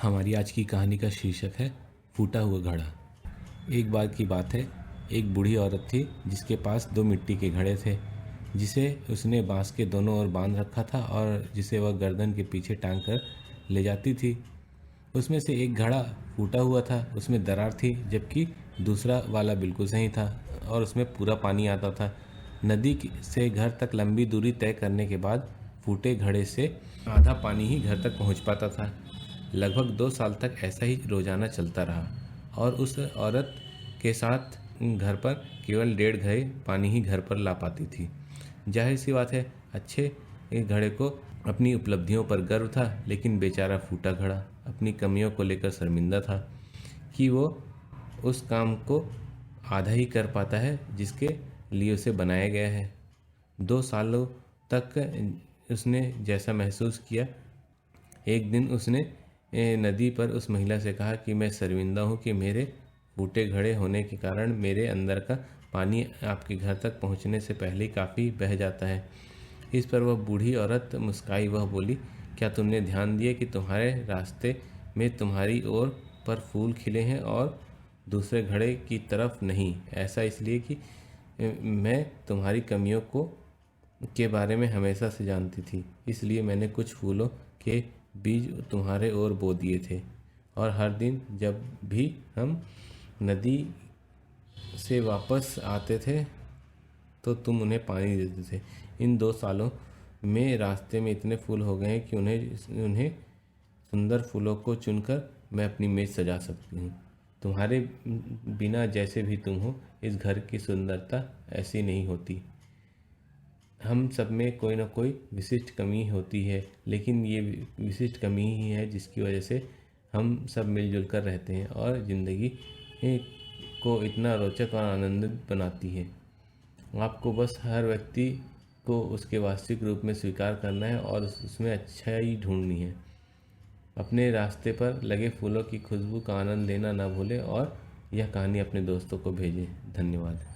हमारी आज की कहानी का शीर्षक है फूटा हुआ घड़ा। एक बार की बात है, एक बूढ़ी औरत थी जिसके पास दो मिट्टी के घड़े थे, जिसे उसने बांस के दोनों ओर बांध रखा था और जिसे वह गर्दन के पीछे टांग कर ले जाती थी। उसमें से एक घड़ा फूटा हुआ था, उसमें दरार थी, जबकि दूसरा वाला बिल्कुल सही था और उसमें पूरा पानी आता था। नदी से घर तक लंबी दूरी तय करने के बाद फूटे घड़े से आधा पानी ही घर तक पहुंच पाता था। लगभग 2 साल तक ऐसा ही रोजाना चलता रहा और उस औरत के साथ घर पर केवल 1.5 घड़े पानी ही घर पर ला पाती थी। जाहिर सी बात है, अच्छे घड़े को अपनी उपलब्धियों पर गर्व था, लेकिन बेचारा फूटा घड़ा अपनी कमियों को लेकर शर्मिंदा था कि वो उस काम को आधा ही कर पाता है जिसके लिए उसे बनाया गया है। 2 सालों तक उसने जैसा महसूस किया। एक दिन उसने नदी पर उस महिला से कहा कि मैं शर्मिंदा हूँ कि मेरे फूटे घड़े होने के कारण मेरे अंदर का पानी आपके घर तक पहुँचने से पहले ही काफ़ी बह जाता है। इस पर वह बूढ़ी औरत मुस्काई। वह बोली, क्या तुमने ध्यान दिया कि तुम्हारे रास्ते में तुम्हारी ओर पर फूल खिले हैं और दूसरे घड़े की तरफ नहीं? ऐसा इसलिए कि मैं तुम्हारी कमियों को के बारे में हमेशा से जानती थी, इसलिए मैंने कुछ फूलों के बीज तुम्हारे ओर बो दिए थे और हर दिन जब भी हम नदी से वापस आते थे तो तुम उन्हें पानी देते थे। इन 2 सालों में रास्ते में इतने फूल हो गए हैं कि उन्हें सुंदर फूलों को चुनकर मैं अपनी मेज सजा सकती हूँ। तुम्हारे बिना जैसे भी तुम हो, इस घर की सुंदरता ऐसी नहीं होती। हम सब में कोई ना कोई विशिष्ट कमी होती है, लेकिन ये विशिष्ट कमी ही है जिसकी वजह से हम सब मिलजुल कर रहते हैं और ज़िंदगी को इतना रोचक और आनंदित बनाती है। आपको बस हर व्यक्ति को उसके वास्तविक रूप में स्वीकार करना है और उसमें अच्छाई ढूंढनी है। अपने रास्ते पर लगे फूलों की खुशबू का आनंद लेना ना भूलें और यह कहानी अपने दोस्तों को भेजें। धन्यवाद।